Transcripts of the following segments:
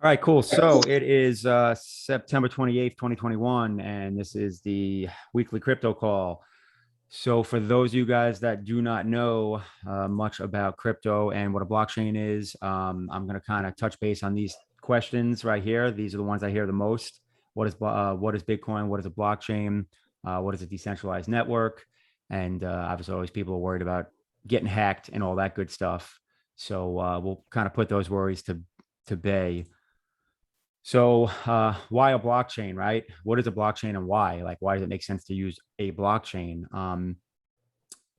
All right, cool. So it is September 28th, 2021, and this is the weekly crypto call. So for those of you guys that do not know much about crypto and what a blockchain is, I'm going to kind of touch base on these questions right here. These are the ones I hear the most. What is Bitcoin? What is a blockchain? What is a decentralized network? And obviously, always people are worried about getting hacked and all that good stuff. So we'll kind of put those worries to bay. So, why a blockchain, right? What is a blockchain and why? Like, why does it make sense to use a blockchain?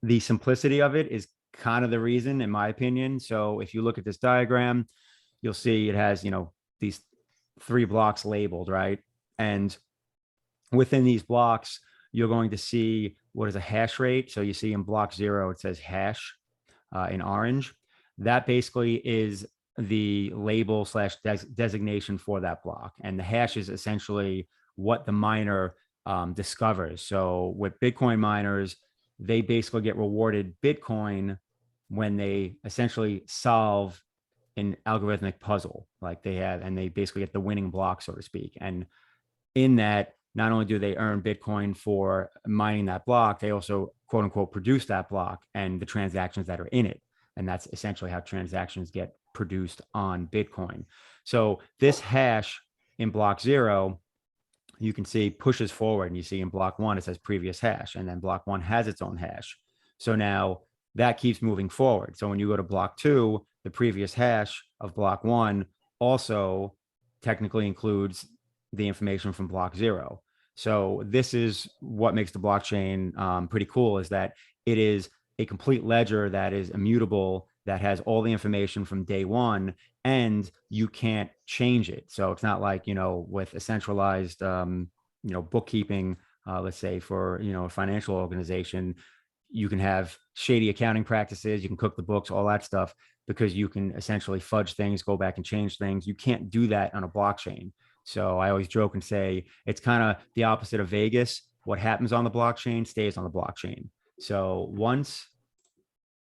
The simplicity of it is kind of the reason, in my opinion. So, if you look at this diagram, you'll see it has, these three blocks labeled, right? And within these blocks, you're going to see what is a hash rate. So, you see in block 0, it says hash in orange. That basically is the label slash designation for that block. And the hash is essentially what the miner discovers. So with Bitcoin miners, they basically get rewarded Bitcoin when they essentially solve an algorithmic puzzle like they have, and they basically get the winning block, so to speak. And in that, not only do they earn Bitcoin for mining that block, they also quote unquote produce that block and the transactions that are in it. And that's essentially how transactions get produced on Bitcoin. So this hash in block 0, you can see pushes forward, and you see in block 1, it says previous hash, and then block 1 has its own hash. So now that keeps moving forward. So when you go to block 2, the previous hash of block 1 also technically includes the information from block 0. So this is what makes the blockchain pretty cool, is that it is a complete ledger that is immutable, that has all the information from day one, and you can't change it. So it's not like, with a centralized, bookkeeping, let's say for, a financial organization, you can have shady accounting practices, you can cook the books, all that stuff, because you can essentially fudge things, go back and change things. You can't do that on a blockchain. So I always joke and say it's kind of the opposite of Vegas. What happens on the blockchain stays on the blockchain. So once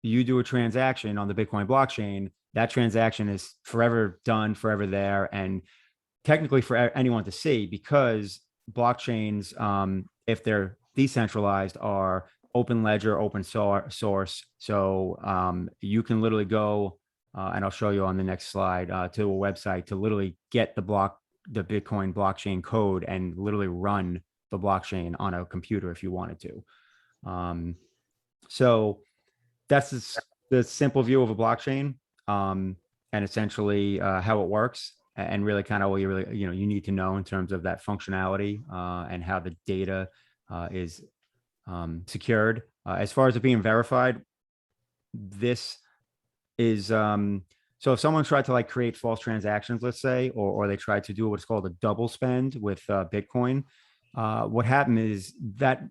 you do a transaction on the Bitcoin blockchain, that transaction is forever done, forever there, and technically for anyone to see, because blockchains, if they're decentralized, are open ledger, open source. So you can literally go, and I'll show you on the next slide, to a website to literally get the Bitcoin blockchain code and literally run the blockchain on a computer if you wanted to. So that's the simple view of a blockchain, and essentially how it works, and really kind of what you really you need to know in terms of that functionality, and how the data is secured. As far as it being verified, this is so if someone tried to create false transactions, let's say, or they tried to do what's called a double spend with Bitcoin, what happened is that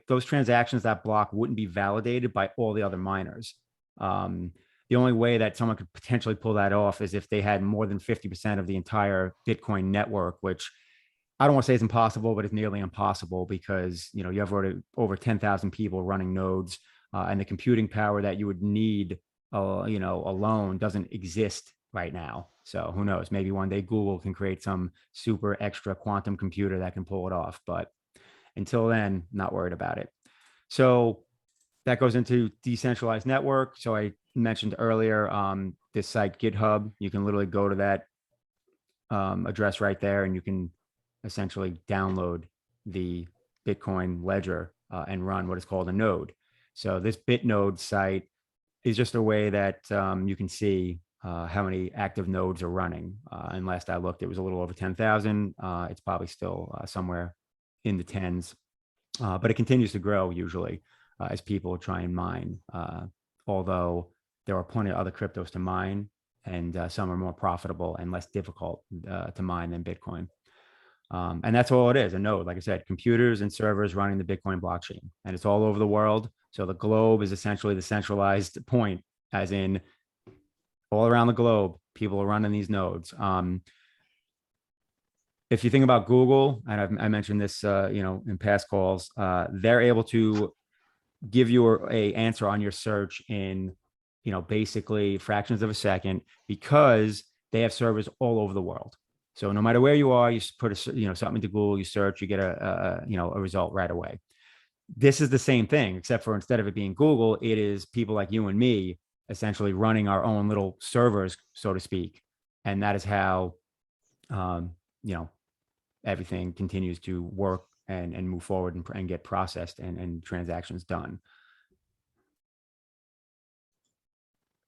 those transactions, that block wouldn't be validated by all the other miners. The only way that someone could potentially pull that off is if they had more than 50% of the entire Bitcoin network, which I don't want to say is impossible, but it's nearly impossible, because you have already over 10,000 people running nodes, and the computing power that you would need, alone doesn't exist right now. So who knows? Maybe one day Google can create some super extra quantum computer that can pull it off. But until then, not worried about it. So that goes into decentralized network. So I mentioned earlier, this site GitHub, you can literally go to that address right there, and you can essentially download the Bitcoin ledger and run what is called a node. So this BitNode site is just a way that you can see how many active nodes are running. And last I looked, it was a little over 10,000. It's probably still somewhere in the tens, but it continues to grow usually as people try and mine. Although there are plenty of other cryptos to mine, and some are more profitable and less difficult to mine than Bitcoin. And that's all it is, a node. Like I said, computers and servers running the Bitcoin blockchain, and it's all over the world. So the globe is essentially the centralized point, as in all around the globe, people are running these nodes. If you think about Google, and I mentioned this, in past calls, they're able to give you a answer on your search in, basically fractions of a second, because they have servers all over the world. So no matter where you are, you put something into Google, you search, you get a result right away. This is the same thing, except for instead of it being Google, it is people like you and me essentially running our own little servers, so to speak. And that is how, um, you know, everything continues to work and move forward and get processed and transactions done.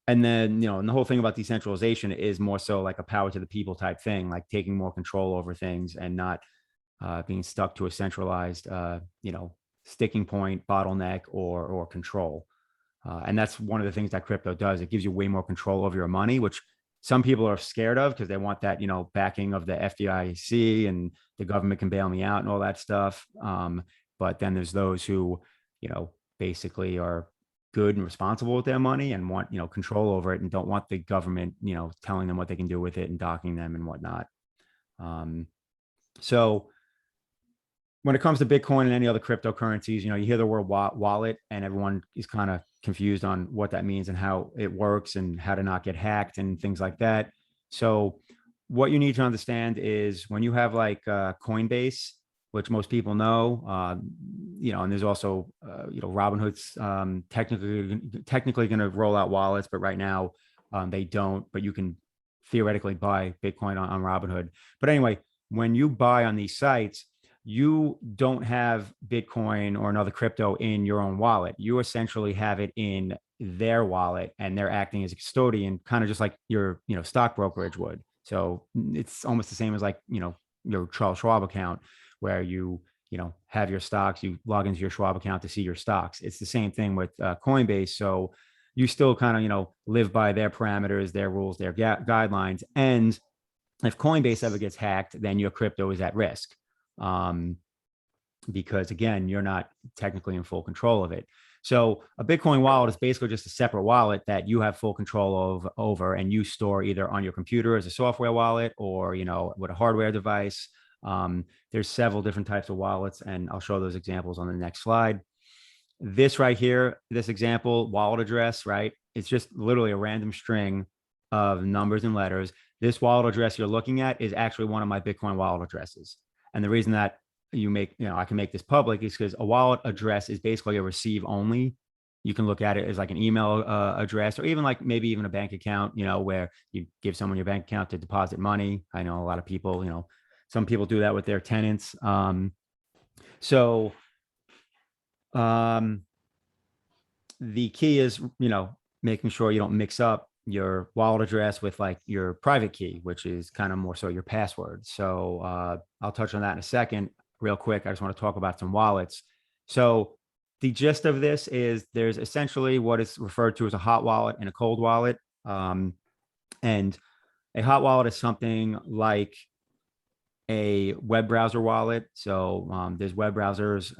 And then, and the whole thing about decentralization is more so like a power to the people type thing, like taking more control over things and not being stuck to a centralized, sticking point, bottleneck, or control. And that's one of the things that crypto does. It gives you way more control over your money, which some people are scared of because they want that, backing of the FDIC and the government can bail me out and all that stuff. But then there's those who, basically are good and responsible with their money and want, control over it and don't want the government, telling them what they can do with it and docking them and whatnot. So when it comes to Bitcoin and any other cryptocurrencies, you hear the word wallet and everyone is kind of confused on what that means and how it works and how to not get hacked and things like that. So what you need to understand is when you have like Coinbase, which most people know, and there's also, Robinhood's technically going to roll out wallets, but right now they don't, but you can theoretically buy Bitcoin on Robinhood. But anyway, when you buy on these sites, you don't have Bitcoin or another crypto in your own wallet. You essentially have it in their wallet and they're acting as a custodian, kind of just like your, stock brokerage would. So it's almost the same as like, your Charles Schwab account where you have your stocks, you log into your Schwab account to see your stocks. It's the same thing with Coinbase. So you still kind of, live by their parameters, their rules, their guidelines. And if Coinbase ever gets hacked, then your crypto is at risk. Because again, you're not technically in full control of it. So a Bitcoin wallet is basically just a separate wallet that you have full control over, and you store either on your computer as a software wallet or, with a hardware device. There's several different types of wallets, and I'll show those examples on the next slide. This right here, this example, wallet address, right? It's just literally a random string of numbers and letters. This wallet address you're looking at is actually one of my Bitcoin wallet addresses. And the reason that I can make this public is because a wallet address is basically a receive only. You can look at it as like an email address, or even like maybe even a bank account, where you give someone your bank account to deposit money. I know a lot of people, some people do that with their tenants. The key is, making sure you don't mix up your wallet address with like your private key, which is kind of more so your password. So I'll touch on that in a second. Real quick, I just want to talk about some wallets. So the gist of this is there's essentially what is referred to as a hot wallet and a cold wallet. And a hot wallet is something like a web browser wallet. So there's web browsers.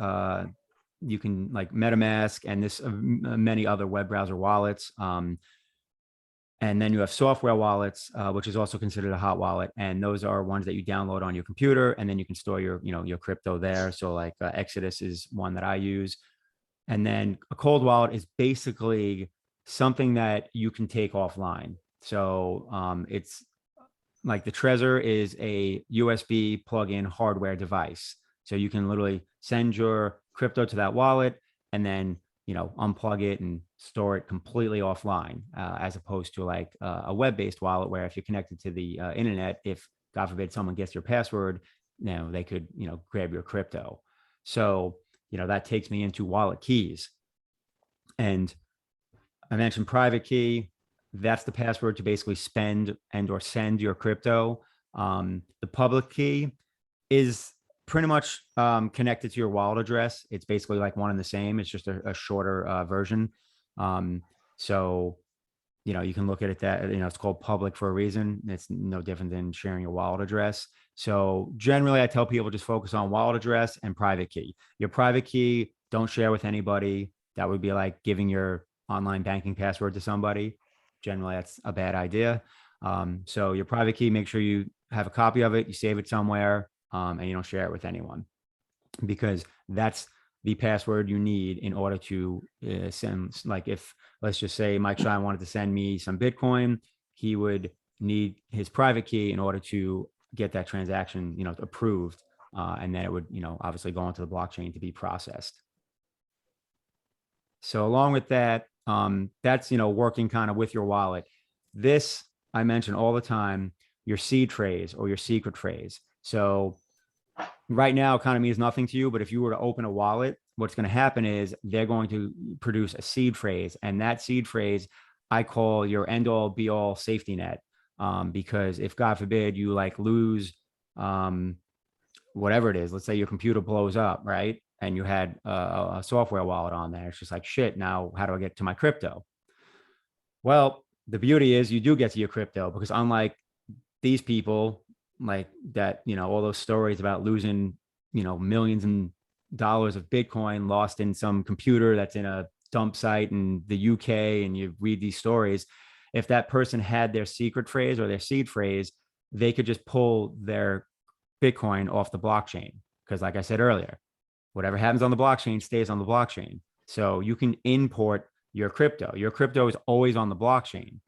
You can like MetaMask and this many other web browser wallets. And then you have software wallets, which is also considered a hot wallet. And those are ones that you download on your computer, and then you can store your crypto there. So like Exodus is one that I use. And then a cold wallet is basically something that you can take offline. So it's like the Trezor is a USB plug-in hardware device. So you can literally send your crypto to that wallet and then unplug it and store it completely offline, as opposed to like a web-based wallet where if you're connected to the internet, if God forbid someone gets your password, they could grab your crypto. So that takes me into wallet keys. And I mentioned private key. That's the password to basically spend and or send your crypto. The public key is pretty much connected to your wallet address. It's basically like one and the same. It's just a shorter version. So, you can look at it that, it's called public for a reason. It's no different than sharing your wallet address. So generally I tell people just focus on wallet address and private key. Your private key, don't share with anybody. That would be like giving your online banking password to somebody. Generally that's a bad idea. So your private key, make sure you have a copy of it, you save it somewhere, and you don't share it with anyone, because that's the password you need in order to send. Like if, let's just say Mike Shine wanted to send me some Bitcoin, he would need his private key in order to get that transaction, approved. And then it would, obviously go onto the blockchain to be processed. So along with that, that's, working kind of with your wallet. This I mention all the time, your seed phrase or your secret phrase. So right now, it kind of means nothing to you, but if you were to open a wallet, what's going to happen is they're going to produce a seed phrase, and that seed phrase I call your end all be all safety net. Because if God forbid you like lose whatever it is, let's say your computer blows up, right? And you had a software wallet on there. It's just like, shit, now how do I get to my crypto? Well, the beauty is you do get to your crypto, because unlike these people like that, all those stories about losing, millions and dollars of Bitcoin lost in some computer that's in a dump site in the UK, and you read these stories. If that person had their secret phrase or their seed phrase, they could just pull their Bitcoin off the blockchain. Because like I said earlier, whatever happens on the blockchain stays on the blockchain. So you can import your crypto. Your crypto is always on the blockchain.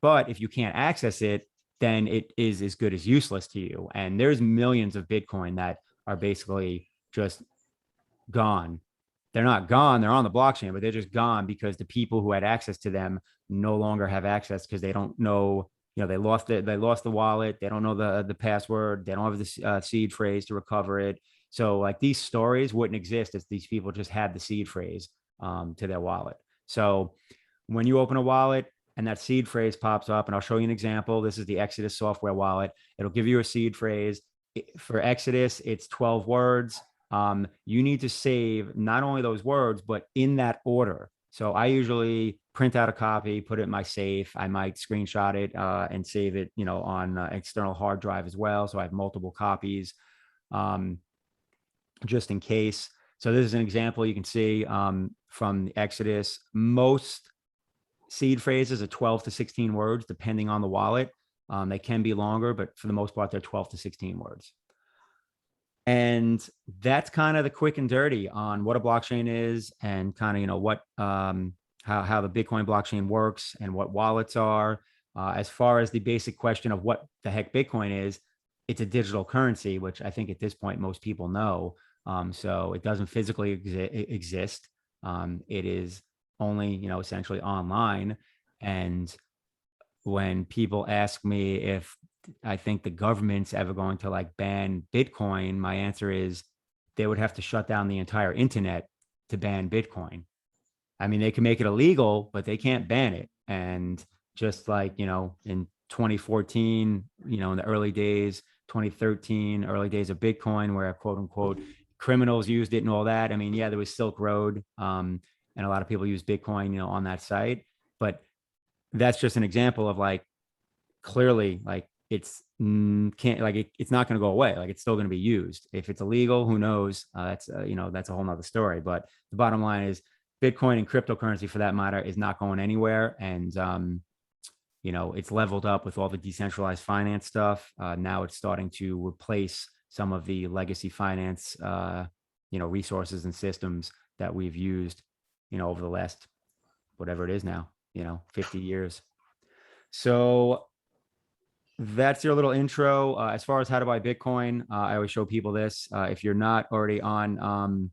But if you can't access it, then it is as good as useless to you. And there's millions of Bitcoin that are basically just gone. They're not gone, they're on the blockchain, but they're just gone because the people who had access to them no longer have access, because they don't know, they lost the wallet, they don't know the password, they don't have the seed phrase to recover it. So like these stories wouldn't exist if these people just had the seed phrase to their wallet. So when you open a wallet and that seed phrase pops up, and I'll show you an example. This is the Exodus software wallet. It'll give you a seed phrase. For Exodus, it's 12 words. You need to save not only those words, but in that order. So I usually print out a copy, put it in my safe. I might screenshot it and save it, on external hard drive as well. So I have multiple copies just in case. So this is an example you can see from the Exodus. Most seed phrases are 12 to 16 words, depending on the wallet. They can be longer, but for the most part, they're 12 to 16 words. And that's kind of the quick and dirty on what a blockchain is, and kind of, what how the Bitcoin blockchain works and what wallets are. As far as the basic question of what the heck Bitcoin is, it's a digital currency, which I think at this point most people know. So it doesn't physically exist. It is only, essentially online. And when people ask me if I think the government's ever going to like ban Bitcoin, my answer is they would have to shut down the entire internet to ban Bitcoin. I mean, they can make it illegal, but they can't ban it. And just like, in 2014, in the early days, 2013, early days of Bitcoin, where quote unquote criminals used it and all that. I mean, yeah, there was Silk Road, and a lot of people use Bitcoin, on that site. But that's just an example of like, clearly, like it's can't like it's not going to go away. Like it's still going to be used. If it's illegal, who knows? That's that's a whole nother story. But the bottom line is Bitcoin and cryptocurrency, for that matter, is not going anywhere. And it's leveled up with all the decentralized finance stuff. Now it's starting to replace some of the legacy finance resources and systems that we've used over the last whatever it is now, 50 years. So that's your little intro. As far as how to buy Bitcoin, I always show people this. If you're not already on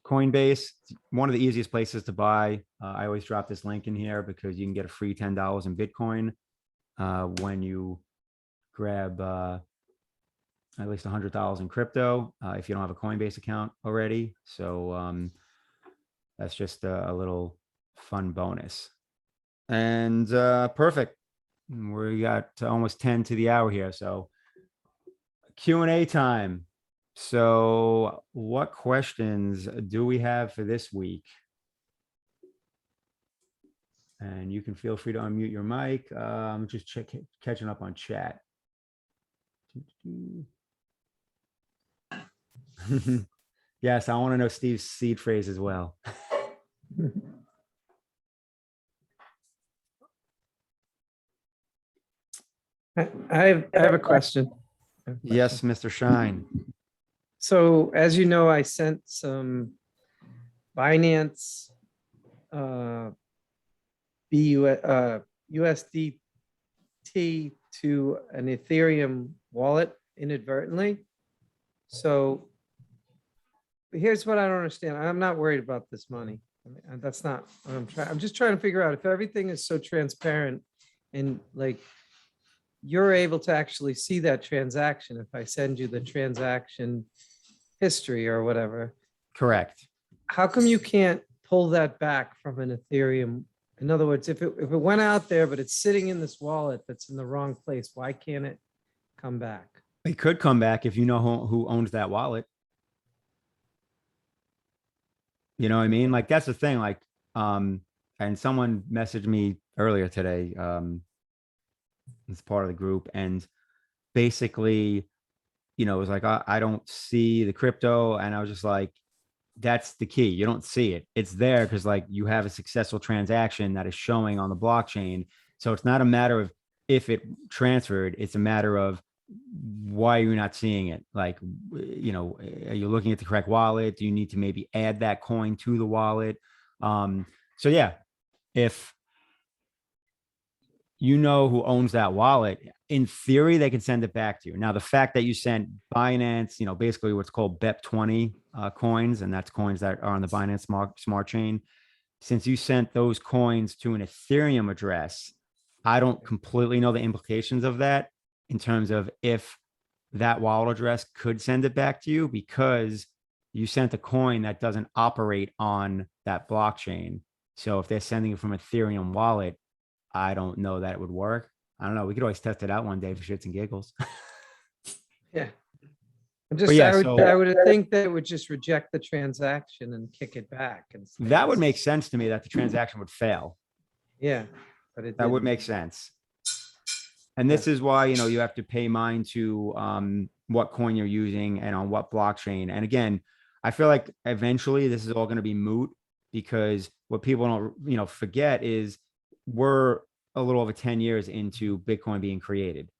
Coinbase, one of the easiest places to buy. I always drop this link in here because you can get a free $10 in Bitcoin when you grab at least $100 in crypto if you don't have a Coinbase account already. So that's just a little fun bonus. And perfect. We got almost 10 to the hour here. So Q&A time. So what questions do we have for this week? And you can feel free to unmute your mic. I'm just catching up on chat. Yes, I want to know Steve's seed phrase as well. I have a question. Yes, Mr. Shine. So as you know, I sent some Binance USDT to an Ethereum wallet inadvertently. So here's what I don't understand. I'm not worried about this money. I mean, that's not what I'm trying. I'm just trying to figure out if everything is so transparent and like you're able to actually see that transaction. If I send you the transaction history or whatever, Correct. how come you can't pull that back from an Ethereum? In other words, if it went out there, but it's sitting in this wallet that's in the wrong place, why can't it come back? It could come back if you know who owns that wallet. You know what I mean? Like that's the thing. Like, and someone messaged me earlier today, as part of the group, and basically, it was like I don't see the crypto, and I was just like, that's the key. You don't see it. It's there because like you have a successful transaction that is showing on the blockchain. So it's not a matter of if it transferred, it's a matter of why you're not seeing it. Like, are you looking at the correct wallet? Do you need to maybe add that coin to the wallet? So yeah, if you know who owns that wallet, in theory, they can send it back to you. Now, the fact that you sent Binance, basically what's called BEP20 coins, and that's coins that are on the Binance smart chain. Since you sent those coins to an Ethereum address, I don't completely know the implications of that in terms of if that wallet address could send it back to you because you sent a coin that doesn't operate on that blockchain. So if they're sending it from Ethereum wallet, I don't know that it would work. I don't know. We could always test it out one day for shits and giggles. Yeah. I I would think that it would just reject the transaction and kick it back. And that would make sense to me that the transaction would fail. Yeah, but that would make sense. And this is why, you have to pay mind to what coin you're using and on what blockchain. And again, I feel like eventually this is all going to be moot because what people don't, forget is we're a little over 10 years into Bitcoin being created.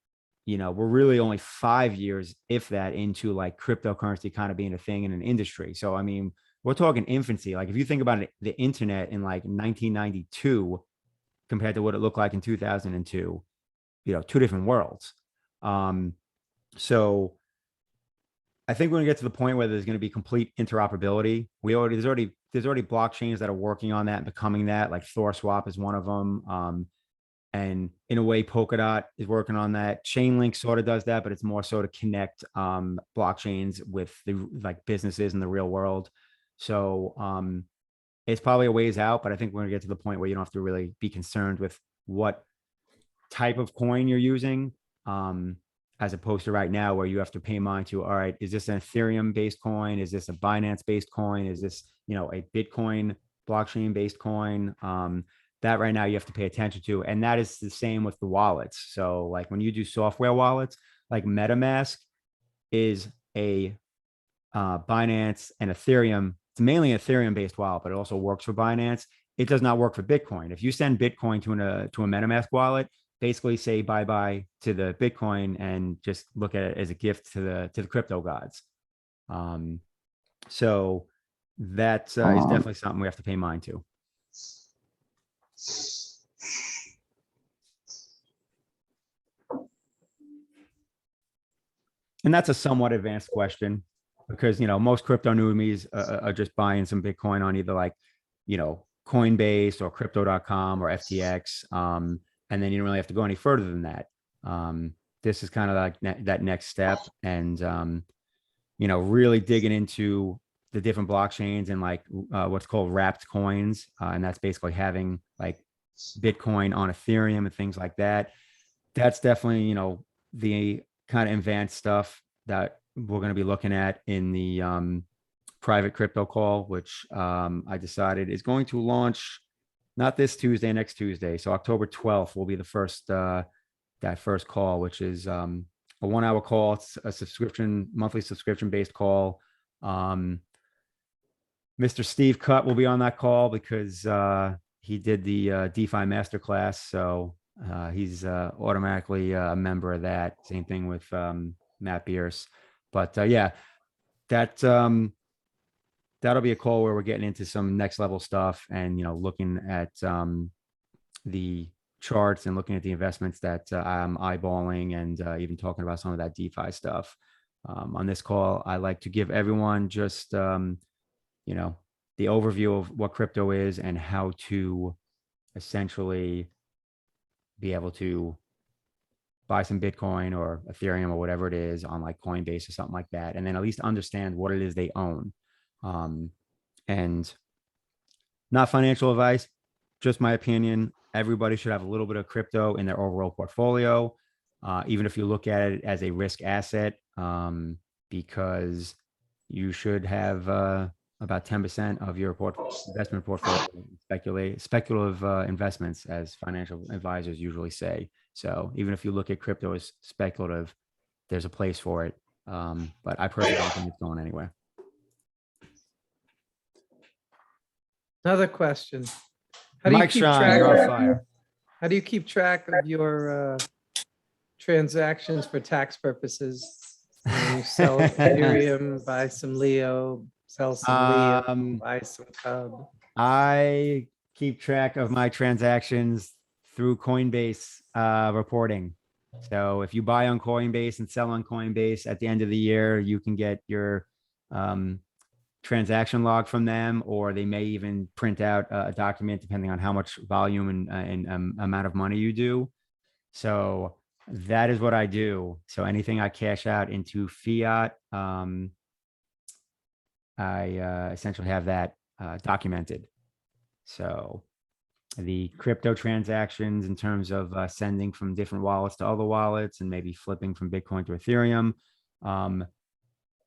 We're really only 5 years, if that, into like cryptocurrency kind of being a thing in an industry. So, I mean, we're talking infancy. Like if you think about it, the internet in like 1992 compared to what it looked like in 2002, two different worlds. So I think we're gonna get to the point where there's going to be complete interoperability. There's already blockchains that are working on that and becoming that. Like ThorSwap is one of them. And in a way, Polkadot is working on that. Chainlink sort of does that, but it's more so to connect blockchains with the like businesses in the real world. So it's probably a ways out, but I think we're gonna get to the point where you don't have to really be concerned with what type of coin you're using, as opposed to right now where you have to pay mind to, all right, is this an Ethereum based coin? Is this a Binance based coin? Is this, a Bitcoin blockchain based coin? That right now you have to pay attention to. And that is the same with the wallets. So like when you do software wallets, like MetaMask is a Binance and Ethereum. It's mainly an Ethereum based wallet, but it also works for Binance. It does not work for Bitcoin. If you send Bitcoin to a MetaMask wallet, basically say bye bye to the Bitcoin and just look at it as a gift to the crypto gods. So that is definitely something we have to pay mind to. And that's a somewhat advanced question because, most crypto newbies are just buying some Bitcoin on either like, Coinbase or crypto.com or FTX. And then you don't really have to go any further than that. This is kind of like that next step and, really digging into the different blockchains and like what's called wrapped coins. And that's basically having like Bitcoin on Ethereum and things like that. That's definitely, the kind of advanced stuff that we're going to be looking at in the private crypto call, which I decided is going to launch not this Tuesday, next Tuesday. So October 12th will be the first that first call, which is a 1 hour call. It's a monthly subscription based call. Mr. Steve Cutt will be on that call because he did the DeFi masterclass. So he's automatically a member of that. Same thing with Matt Bierce. But yeah, that'll be a call where we're getting into some next level stuff and, looking at the charts and looking at the investments that I'm eyeballing, and even talking about some of that DeFi stuff. On this call, I like to give everyone just, you know, the overview of what crypto is and how to essentially be able to buy some Bitcoin or Ethereum or whatever it is on like Coinbase or something like that, and then at least understand what it is they own. And not financial advice, just my opinion. Everybody should have a little bit of crypto in their overall portfolio, even if you look at it as a risk asset, because you should have about 10% of your investment portfolio speculative investments, as financial advisors usually say. So even if you look at crypto as speculative, there's a place for it. But I personally don't think it's going anywhere. Another question. How do you Mike keep Shine, track? you're on fire. How do you keep track of your transactions for tax purposes? You sell Ethereum, buy some Leo, sell some Leo, buy some Cub. I keep track of my transactions through Coinbase reporting. So if you buy on Coinbase and sell on Coinbase at the end of the year, you can get your transaction log from them, or they may even print out a document depending on how much volume and amount of money you do. So that is what I do. So anything I cash out into fiat, I essentially have that documented. So the crypto transactions in terms of sending from different wallets to other wallets and maybe flipping from Bitcoin to Ethereum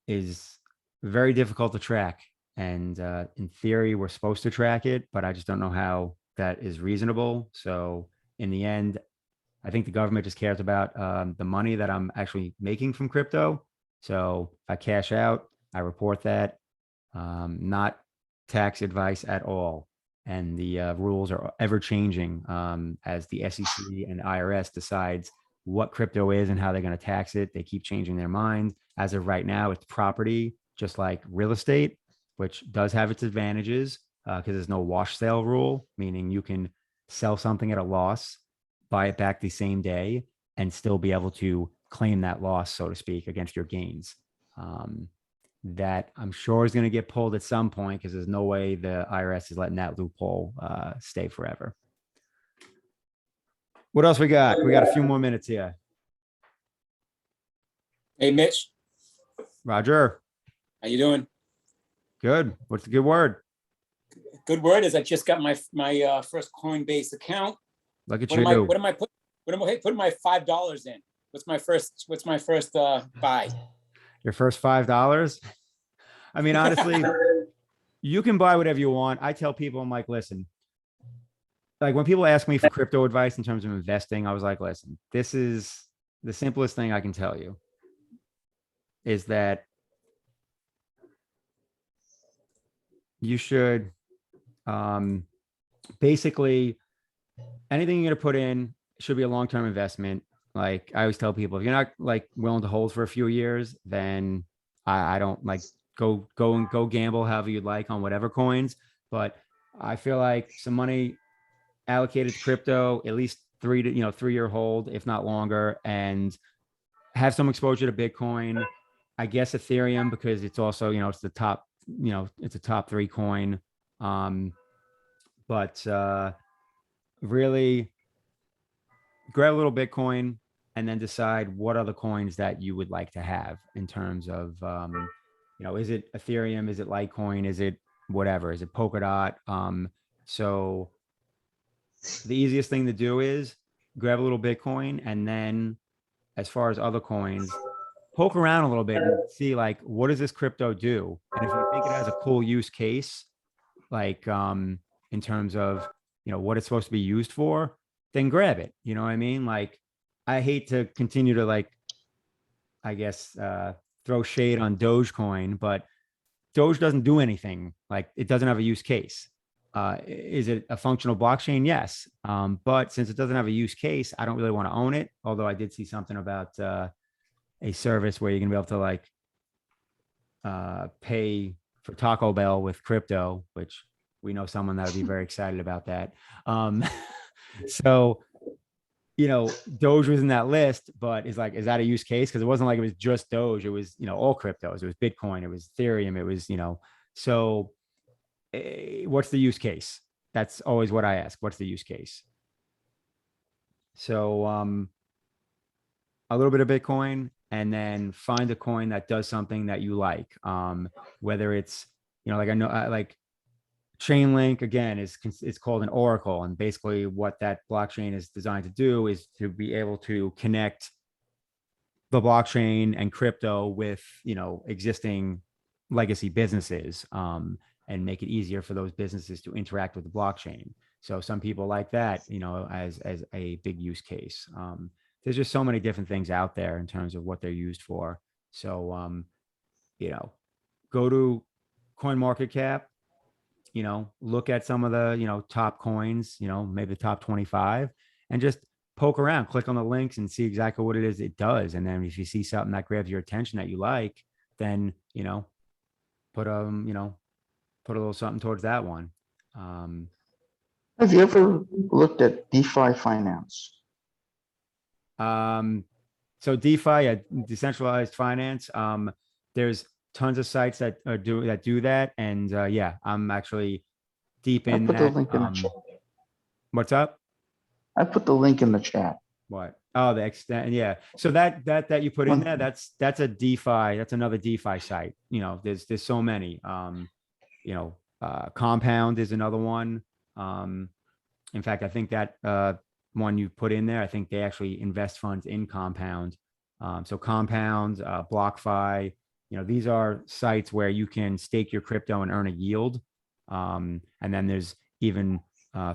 is very difficult to track. And in theory, we're supposed to track it, but I just don't know how that is reasonable. So in the end, I think the government just cares about the money that I'm actually making from crypto. So if I cash out, I report that. Not tax advice at all. And the rules are ever changing as the SEC and IRS decides what crypto is and how they're going to tax it. They keep changing their mind. As of right now, it's property, just like real estate, which does have its advantages because there's no wash sale rule, meaning you can sell something at a loss, buy it back the same day, and still be able to claim that loss, so to speak, against your gains. That I'm sure is going to get pulled at some point because there's no way the IRS is letting that loophole stay forever. What else we got? We got a few more minutes here. Hey, Mitch, Roger, how you doing? good. What's the good word? Good word is I just got my first Coinbase account. Look at What you. am I putting my $5 in? What's my first buy? Your first $5? I mean, honestly, you can buy whatever you want. I tell people, I'm like, listen, like when people ask me for crypto advice in terms of investing, I was like, listen, this is the simplest thing I can tell you is that you should basically anything you're going to put in should be a long-term investment. Like I always tell people, if you're not like willing to hold for a few years, then I don't like go gamble however you'd like on whatever coins. But I feel like some money allocated to crypto, at least 3-year hold, if not longer, and have some exposure to Bitcoin. I guess Ethereum, because it's also, it's the top, it's a top 3 coin. But really grab a little Bitcoin and then decide what other coins that you would like to have in terms of, is it Ethereum? Is it Litecoin? Is it whatever? Is it Polkadot? So the easiest thing to do is grab a little Bitcoin, and then as far as other coins, poke around a little bit and see like, what does this crypto do? And if you think it has a cool use case, like in terms of, what it's supposed to be used for, then grab it. You know what I mean? Like, I hate to continue to like, I guess, throw shade on Dogecoin, but Doge doesn't do anything. Like, it doesn't have a use case. Is it a functional blockchain? Yes. But since it doesn't have a use case, I don't really want to own it. Although I did see something about a service where you're gonna be able to like pay for Taco Bell with crypto, which we know someone that would be very excited about that. So Doge was in that list, but it's like, is that a use case? Because it wasn't like it was just Doge. It was, all cryptos. It was Bitcoin. It was Ethereum. It was, so what's the use case? That's always what I ask. What's the use case? So a little bit of Bitcoin, and then find a coin that does something that you like. Whether it's, like I know, like Chainlink again it's called an oracle, and basically what that blockchain is designed to do is to be able to connect the blockchain and crypto with existing legacy businesses, and make it easier for those businesses to interact with the blockchain. So some people like that, as a big use case. There's just so many different things out there in terms of what they're used for. So go to CoinMarketCap, look at some of the, top coins, maybe the top 25, and just poke around, click on the links and see exactly what it is it does. And then if you see something that grabs your attention that you like, then, put put a little something towards that one. Have you ever looked at DeFi finance? So DeFi, decentralized finance, there's tons of sites that do that. And yeah, I'm actually deep I in put the that. link in the chat. What's up? I put the link in the chat. What? Oh, the extent. Yeah. So that you put in there, that's a DeFi. That's another DeFi site. There's so many. Compound is another one. In fact, I think that one you put in there, I think they actually invest funds in Compound. So Compound, BlockFi, these are sites where you can stake your crypto and earn a yield. And then there's even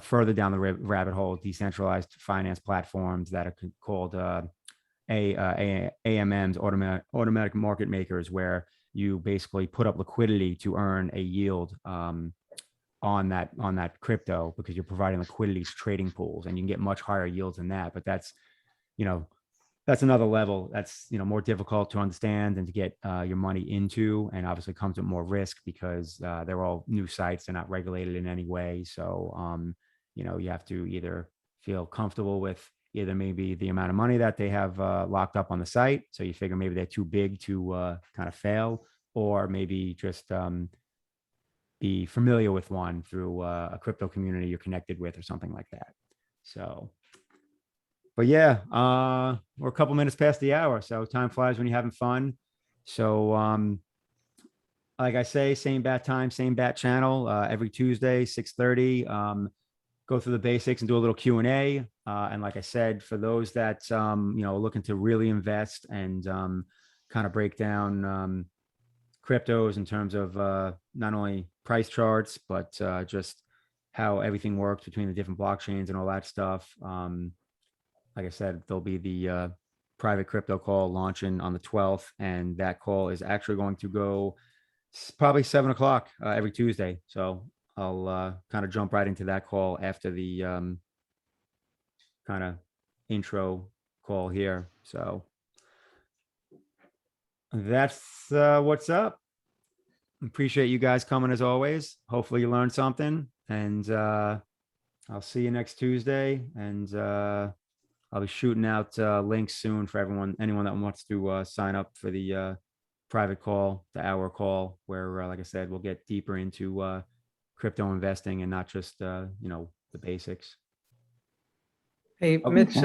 further down the rabbit hole, decentralized finance platforms that are called AMMs, automatic market makers, where you basically put up liquidity to earn a yield on that crypto, because you're providing liquidity to trading pools, and you can get much higher yields than that. But that's another level that's more difficult to understand and to get your money into, and obviously comes with more risk because they're all new sites. They're not regulated in any way. So you have to either feel comfortable with either maybe the amount of money that they have locked up on the site, so you figure maybe they're too big to kind of fail, or maybe just be familiar with one through a crypto community you're connected with or something like that. So, but yeah, we're a couple minutes past the hour, so time flies when you're having fun. So, like I say, same bat time, same bat channel, every Tuesday, 6:30. Go through the basics and do a little Q&A. And like I said, for those that, looking to really invest and kind of break down cryptos in terms of not only price charts, but just how everything works between the different blockchains and all that stuff. Like I said, there'll be the private crypto call launching on the 12th, and that call is actually going to go probably 7 o'clock every Tuesday. So I'll kind of jump right into that call after the kind of intro call here. So that's what's up. Appreciate you guys coming as always. Hopefully you learned something, and I'll see you next Tuesday. And I'll be shooting out links soon for anyone that wants to sign up for the private call, the hour call, where, like I said, we'll get deeper into crypto investing and not just, the basics. Hey, Okay. Mitch,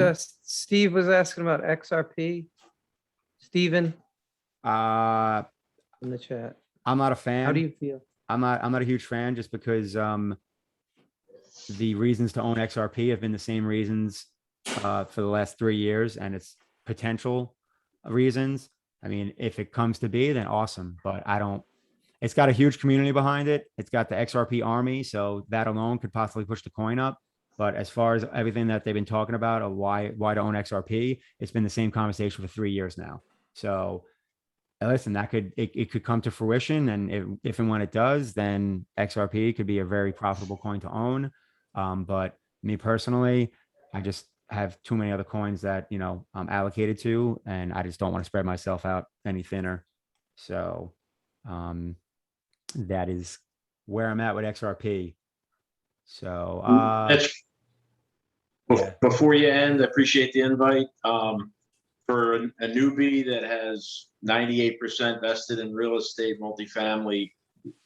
Steve was asking about XRP. Steven Uh, in the chat. I'm not a fan. How do you feel? I'm not a huge fan, just because the reasons to own XRP have been the same reasons for the last 3 years, and it's potential reasons. I mean, if it comes to be, then awesome. But it's got a huge community behind it. It's got the XRP army. So that alone could possibly push the coin up. But as far as everything that they've been talking about of why to own XRP, it's been the same conversation for 3 years now. So listen, it could come to fruition. And if and when it does, then XRP could be a very profitable coin to own. But me personally, I just have too many other coins that, I'm allocated to, and I just don't want to spread myself out any thinner. So that is where I'm at with XRP. So Yeah. Before you end, I appreciate the invite. For a newbie that has 98% vested in real estate multifamily,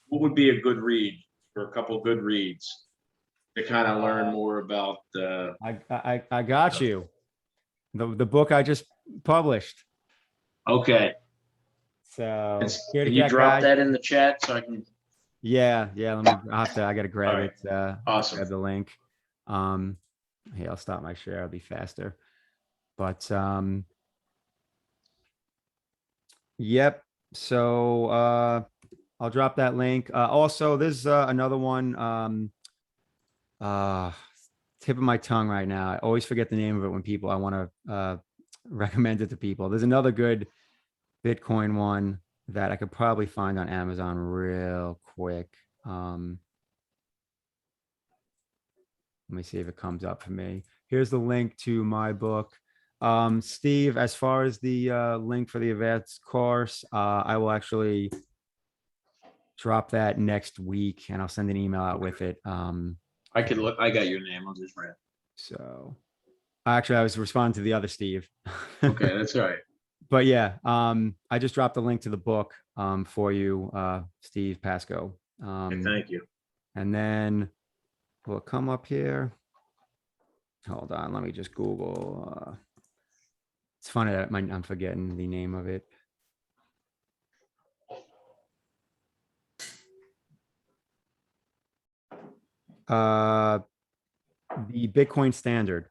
what would be a good read for a couple good reads to kind of learn more about I got you. The book I just published. okay. So Can you drop that in the chat so I can? Yeah. Let me. I gotta grab All right. it. Awesome. Grab the link. Hey, I'll stop my share. It'll be faster. But yep. So I'll drop that link. Also, there's another one. Tip of my tongue right now. I always forget the name of it when I want to recommend it to people. There's another good Bitcoin one that I could probably find on Amazon real quick. Let me see if it comes up for me. Here's the link to my book. Steve, as far as the link for the advanced course, I will actually drop that next week and I'll send an email out with it. I could look. I got your name. I'll just write. So actually I was responding to the other Steve. Okay, that's all right. But yeah, I just dropped the link to the book for you, Steve Pasco. Okay, thank you. And then will it come up here? Hold on, let me just Google. It's funny that I'm forgetting the name of it. The Bitcoin Standard.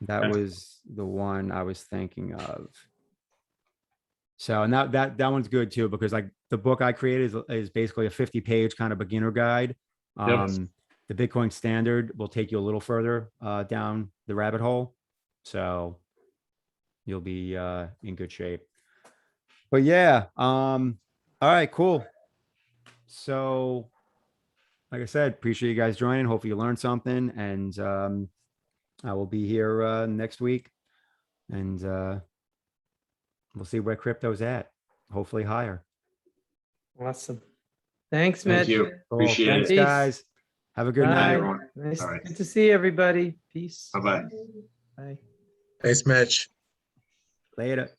That was the one I was thinking of. So, and that one's good too, because like the book I created is basically a 50-page kind of beginner guide. The Bitcoin Standard will take you a little further down the rabbit hole. So you'll be in good shape. But yeah, all right, cool. So like I said, appreciate you guys joining. Hopefully you learned something, and I will be here next week, and we'll see where crypto's at. Hopefully higher. Awesome. Thanks, Thank Mitch. you. Cool. Appreciate Thanks, it. Peace. guys. Have a good Bye. night. everyone. Nice. All right. Good to see everybody. Peace. Bye-bye. Bye. Thanks, Mitch. Later.